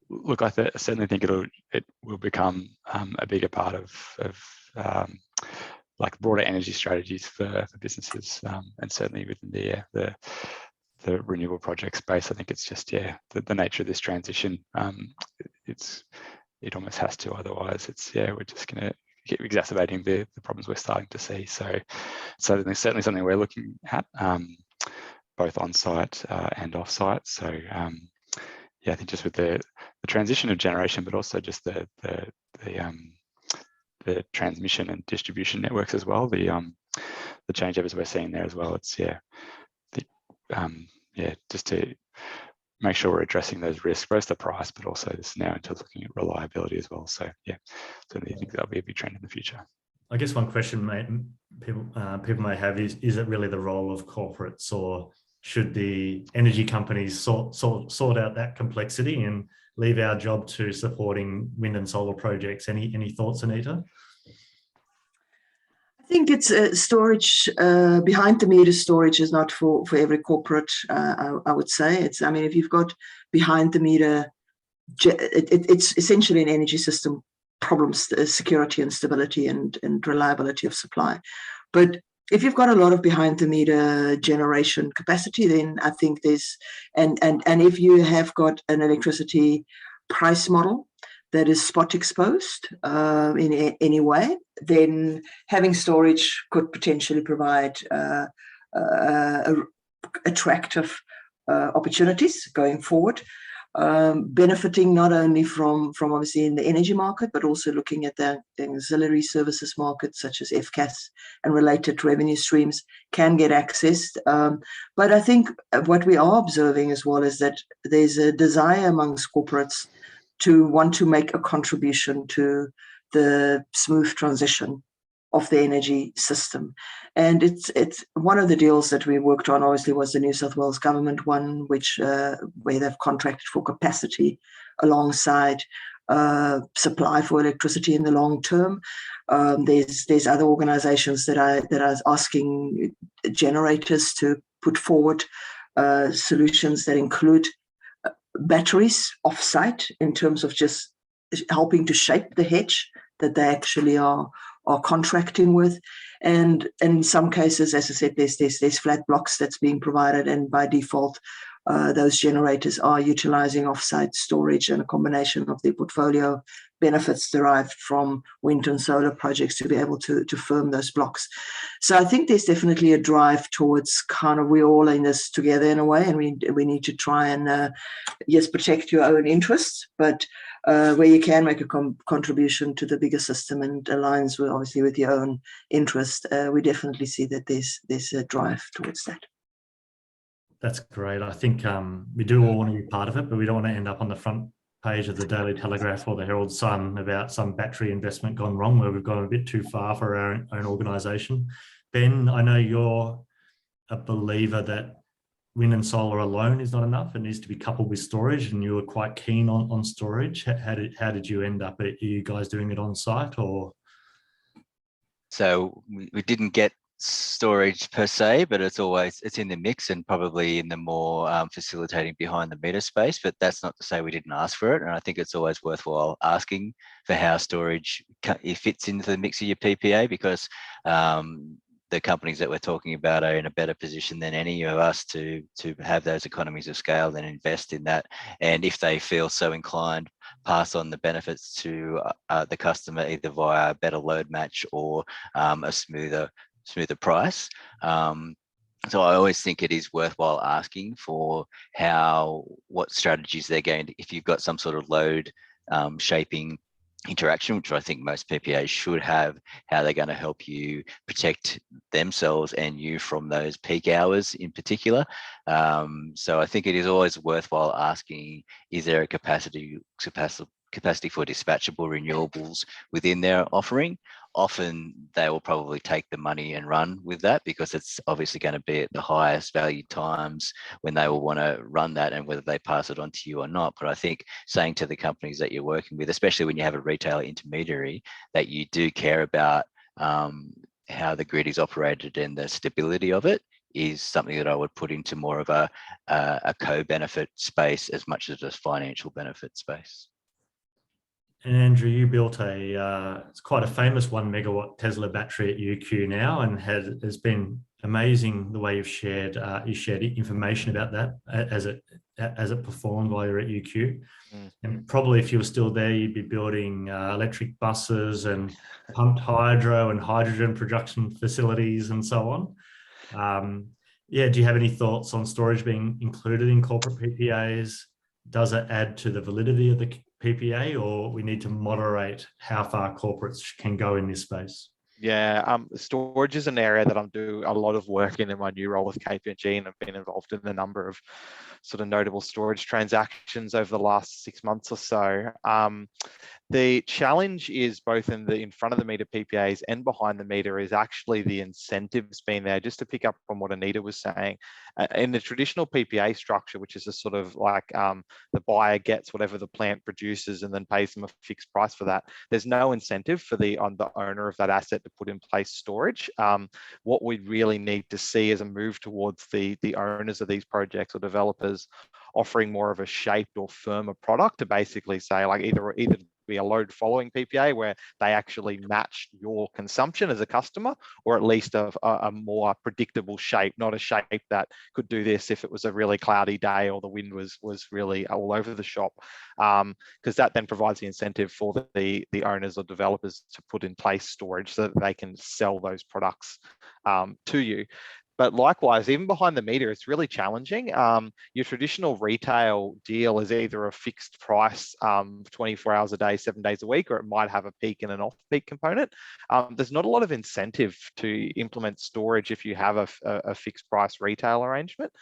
Look, I certainly think it will become a bigger part of like broader energy strategies for businesses, and certainly within the renewable project space. I think it's just the nature of this transition. It almost has to, otherwise we're just going to keep exacerbating the problems we're starting to see. So there's certainly something we're looking at, both on site and off site. So yeah, I think just with the transition of generation, but also just the transmission and distribution networks as well, the changeovers we're seeing there as well. It's just to make sure we're addressing those risks, both the price, but also this now into looking at reliability as well. So yeah, certainly I think that'll be a big trend in the future. I guess one question people may have is it really the role of corporates, or should the energy companies sort out that complexity and leave our job to supporting wind and solar projects? Any thoughts, Anita? I think it's storage, behind the meter storage is not for every corporate, I would say. If you've got behind the meter, it's essentially an energy system problems, security and stability and reliability of supply. But if you've got a lot of behind the meter generation capacity, then I think there's, and if you have got an electricity price model that is spot exposed in any way, then having storage could potentially provide attractive opportunities going forward, benefiting not only from obviously in the energy market, but also looking at the auxiliary services market, such as FCAS and related revenue streams can get accessed. But I think what we are observing as well is that there's a desire amongst corporates to want to make a contribution to the smooth transition of the energy system. And it's one of the deals that we worked on, obviously, was the New South Wales government one, which where they've contracted for capacity alongside supply for electricity in the long term. There's other organizations that are asking generators to put forward solutions that include batteries off-site in terms of just helping to shape the hedge that they actually are contracting with. And in some cases, as I said, there's flat blocks that's being provided, and by default, those generators are utilizing off-site storage, and a combination of their portfolio benefits derived from wind and solar projects to be able to firm those blocks. So I think there's definitely a drive towards kind of, we're all in this together in a way, and we need to try and yes, protect your own interests, but where you can make a contribution to the bigger system and aligns with, obviously, with your own interest, we definitely see that there's a drive towards that. That's great. I think we do all want to be part of it, but we don't want to end up on the front page of the Daily Telegraph or the Herald Sun about some battery investment gone wrong where we've gone a bit too far for our own organisation. Ben, I know you're a believer that wind and solar alone is not enough. It needs to be coupled with storage, and you were quite keen on storage. How did you end up? Are you guys doing it on site, or? So we didn't get storage per se, but it's in the mix and probably in the more facilitating behind the meter space. But that's not to say we didn't ask for it, and I think it's always worthwhile asking for how storage it fits into the mix of your PPA, because the companies that we're talking about are in a better position than any of us to have those economies of scale and invest in that. And if they feel so inclined, pass on the benefits to the customer, either via a better load match or a smoother price. So I always think it is worthwhile asking for what strategies they're going to, if you've got some sort of load shaping interaction, which I think most PPAs should have, how they're going to help you protect themselves and you from those peak hours in particular. So I think it is always worthwhile asking, is there a capacity for dispatchable renewables within their offering? Often they will probably take the money and run with that, because it's obviously going to be at the highest value times when they will want to run that, and whether they pass it on to you or not. But I think saying to the companies that you're working with, especially when you have a retail intermediary, that you do care about how the grid is operated and the stability of it, is something that I would put into more of a co-benefit space as much as a financial benefit space. And Andrew, you built it's quite a famous 1 megawatt Tesla battery at UQ now, and has been amazing the way you've shared information about that as it performed while you're at UQ. And probably if you were still there, you'd be building electric buses and pumped hydro and hydrogen production facilities and so on. Do you have any thoughts on storage being included in corporate PPAs? does it add to the validity of the PPA, or we need to moderate how far corporates can go in this space? Yeah, storage is an area that I'm doing a lot of work in my new role with KPMG, and I've been involved in a number of sort of notable storage transactions over the last 6 months or so. The challenge is both in front of the meter PPAs and behind the meter is actually the incentives being there. Just to pick up on what Anita was saying, in the traditional PPA structure, which is a sort of like the buyer gets whatever the plant produces and then pays them a fixed price for that. There's no incentive for the owner of that asset to put in place storage. What we really need to see is a move towards the owners of these projects or developers offering more of a shaped or firmer product to basically say, like, either be a load following PPA where they actually match your consumption as a customer, or at least a more predictable shape, not a shape that could do this if it was a really cloudy day or the wind was really all over the shop, because that then provides the incentive for the owners or developers to put in place storage so that they can sell those products to you. But likewise, even behind the meter, it's really challenging. Your traditional retail deal is either a fixed price 24 hours a day, 7 days a week, or it might have a peak and an off-peak component. There's not a lot of incentive to implement storage if you have a fixed price retail arrangement,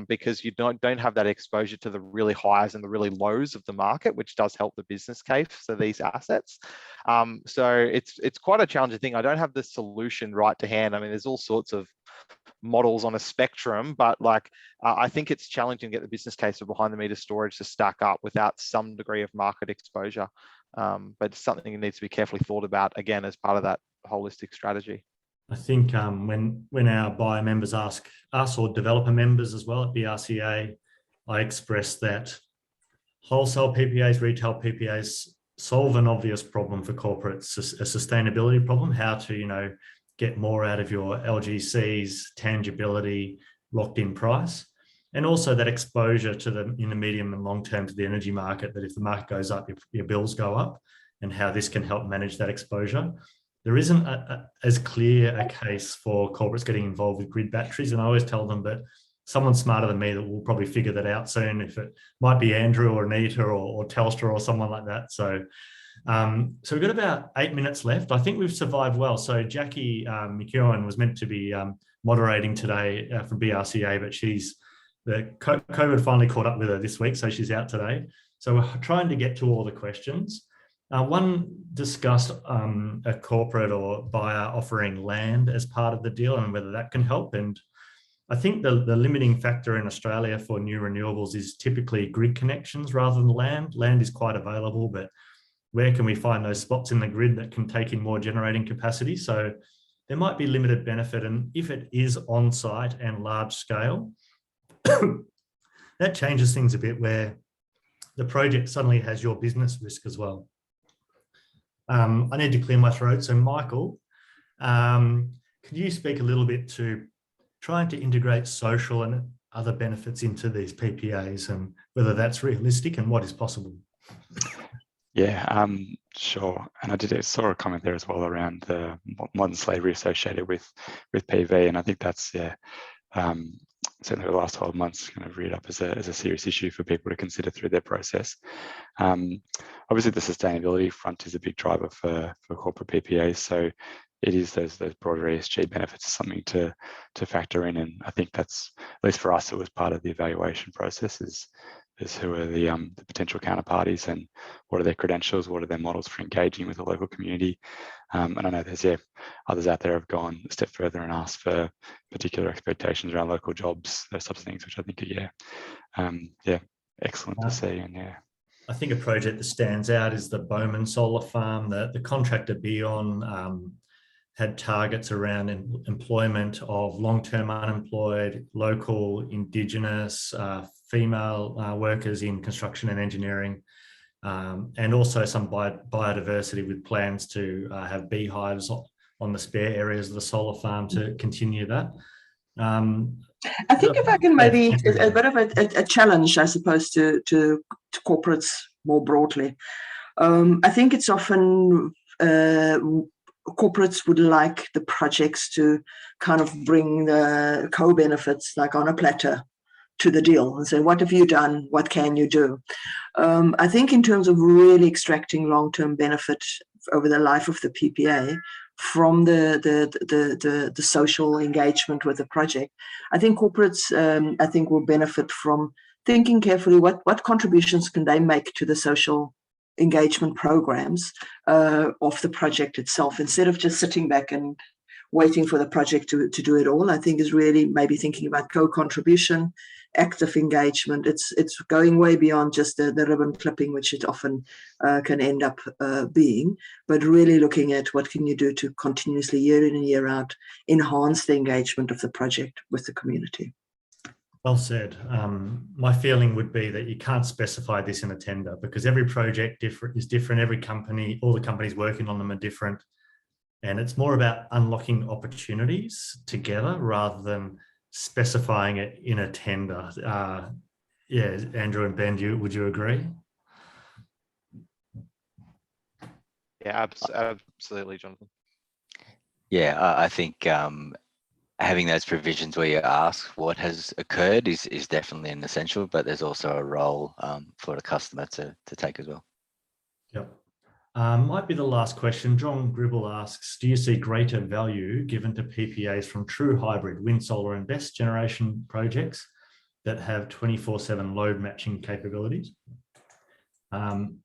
because you don't have that exposure to the really highs and the really lows of the market, which does help the business case for these assets. So it's quite a challenging thing. I don't have the solution right to hand. I mean, there's all sorts of models on a spectrum, but I think it's challenging to get the business case for behind the meter storage to stack up without some degree of market exposure. But it's something that needs to be carefully thought about, again, as part of that holistic strategy. I think when our buyer members ask us, or developer members as well at BRC-A, I express that wholesale PPAs, retail PPAs solve an obvious problem for corporates, a sustainability problem, how to, get more out of your LGCs, tangibility, locked in price, and also that exposure to in the medium and long term to the energy market, that if the market goes up, your bills go up, and how this can help manage that exposure. There isn't as clear a case for corporates getting involved with grid batteries. And I always tell them that someone smarter than me that will probably figure that out soon, if it might be Andrew or Anita or Telstra or someone like that. So we've got about 8 minutes left. I think we've survived well. So Jackie McEwen was meant to be moderating today from BRC-A, but the COVID finally caught up with her this week, so she's out today. So we're trying to get to all the questions. One discussed a corporate or buyer offering land as part of the deal and whether that can help. And I think the limiting factor in Australia for new renewables is typically grid connections rather than land. Land is quite available, but where can we find those spots in the grid that can take in more generating capacity? So there might be limited benefit. And if it is on site and large scale, that changes things a bit, where the project suddenly has your business risk as well. I need to clear my throat. So Michael, could you speak a little bit to trying to integrate social and other benefits into these PPAs, and whether that's realistic and what is possible? Yeah, sure. And I saw a comment there as well around the modern slavery associated with PV, and I think that's certainly the last 12 months kind of reared up as a serious issue for people to consider through their process. Obviously, the sustainability front is a big driver for corporate PPAs, so it is those broader ESG benefits are something to factor in, and I think that's, at least for us, it was part of the evaluation process. Is who are the potential counterparties, and what are their credentials, what are their models for engaging with the local community. And I know there's others out there have gone a step further and asked for particular expectations around local jobs, those types of things, which I think are excellent to see. And I think a project that stands out is the Bowman Solar Farm. The contractor Beyond had targets around employment of long-term unemployed, local, Indigenous, female workers in construction and engineering, and also some biodiversity, with plans to have beehives on the spare areas of the solar farm to continue that. I think if I can maybe, a bit of a challenge, I suppose, to corporates more broadly. I think it's often corporates would like the projects to kind of bring the co-benefits like on a platter. to the deal and say, what have you done? What can you do? I think in terms of really extracting long-term benefit over the life of the PPA from the social engagement with the project, I think corporates, I think, will benefit from thinking carefully what contributions can they make to the social engagement programs of the project itself, instead of just sitting back and waiting for the project to do it all. I think is really maybe thinking about co-contribution, active engagement. It's going way beyond just the ribbon clipping, which it often can end up being, but really looking at what can you do to continuously, year in and year out, enhance the engagement of the project with the community. Well said. My feeling would be that you can't specify this in a tender, because every project is different. Every company, all the companies working on them are different. And it's more about unlocking opportunities together rather than specifying it in a tender. Yeah, Andrew and Ben, would you agree? Yeah, absolutely, Jonathan. Yeah, I think having those provisions where you ask what has occurred is definitely an essential, but there's also a role for the customer to take as well. Yep. Might be the last question. John Gribble asks, do you see greater value given to PPAs from true hybrid wind, solar and BESS generation projects that have 24/7 load matching capabilities? In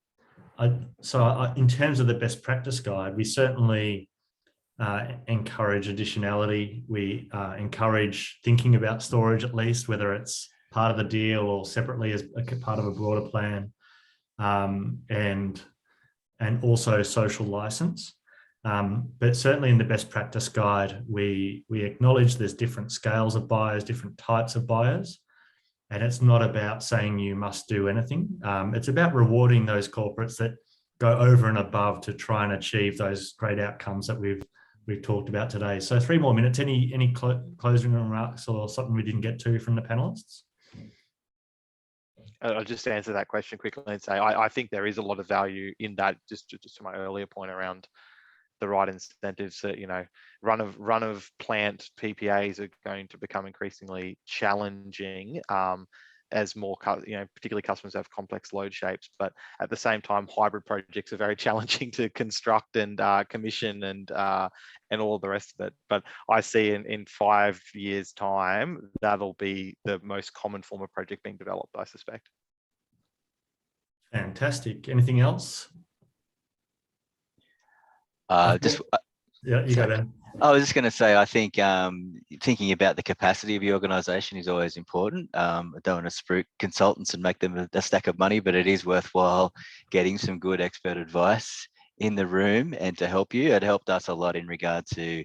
terms of the best practice guide, we certainly encourage additionality. We encourage thinking about storage, at least, whether it's part of the deal or separately as a part of a broader plan, and also social license. But certainly in the best practice guide, we acknowledge there's different scales of buyers, different types of buyers, and it's not about saying you must do anything. It's about rewarding those corporates that go over and above to try and achieve those great outcomes that we've talked about today. So 3 more minutes. Any closing remarks or something we didn't get to from the panelists? I'll just answer that question quickly and say I think there is a lot of value in that. Just to my earlier point around the right incentives, that run of plant PPAs are going to become increasingly challenging as more particularly customers have complex load shapes. But at the same time, hybrid projects are very challenging to construct and commission and all the rest of it. But I see in 5 years' time, that'll be the most common form of project being developed, I suspect. Fantastic. Anything else? Yeah, you go then. I was just going to say, I think thinking about the capacity of your organisation is always important. I don't want to spruik consultants and make them a stack of money, but it is worthwhile getting some good expert advice in the room and to help you. It helped us a lot in regard to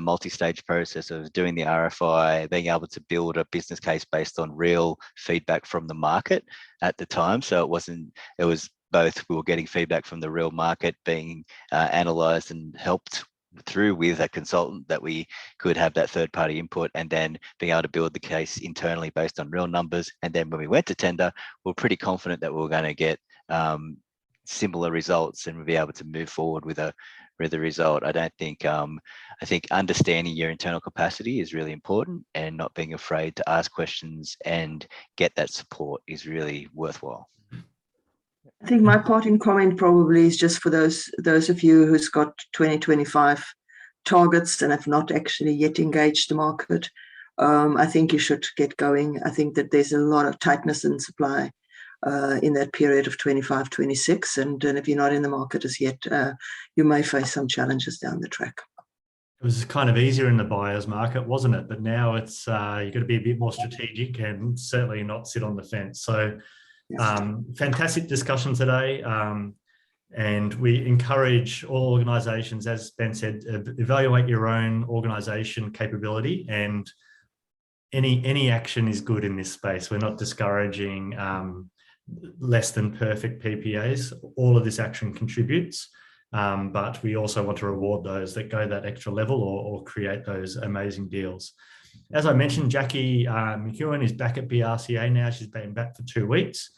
multi-stage process of doing the RFI, being able to build a business case based on real feedback from the market at the time. So it was both, we were getting feedback from the real market being analysed and helped through with a consultant that we could have that third party input, and then being able to build the case internally based on real numbers. And then when we went to tender, we were pretty confident that we were going to get similar results and we'll be able to move forward with the result. I think understanding your internal capacity is really important, and not being afraid to ask questions and get that support is really worthwhile. I think my parting comment probably is just for those of you who's got 2025 targets and have not actually yet engaged the market. I think you should get going. I think that there's a lot of tightness in supply in that period of 25, 26. And if you're not in the market as yet, you may face some challenges down the track. It was kind of easier in the buyer's market, wasn't it? But now it's you've got to be a bit more strategic and certainly not sit on the fence. So fantastic discussion today. And we encourage all organisations, as Ben said, evaluate your own organisation capability, and any action is good in this space. We're not discouraging less than perfect PPAs. All of this action contributes, but we also want to reward those that go that extra level or create those amazing deals. As I mentioned, Jackie McEwen is back at BRC-A now. She's been back for 2 weeks.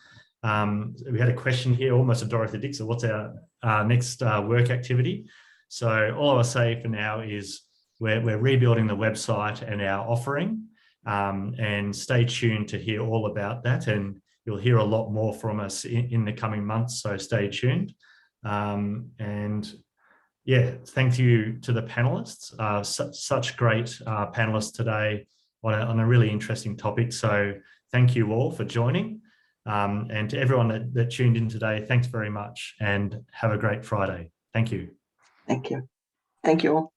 We had a question here, almost a Dorothy Dixon. What's our next work activity? So all I'll say for now is we're rebuilding the website and our offering. and stay tuned to hear all about that. And you'll hear a lot more from us in the coming months, so stay tuned. And yeah, thank you to the panelists, such great panelists today on a really interesting topic. So thank you all for joining. And to everyone that tuned in today, thanks very much and have a great Friday. Thank you. Thank you. Thank you all.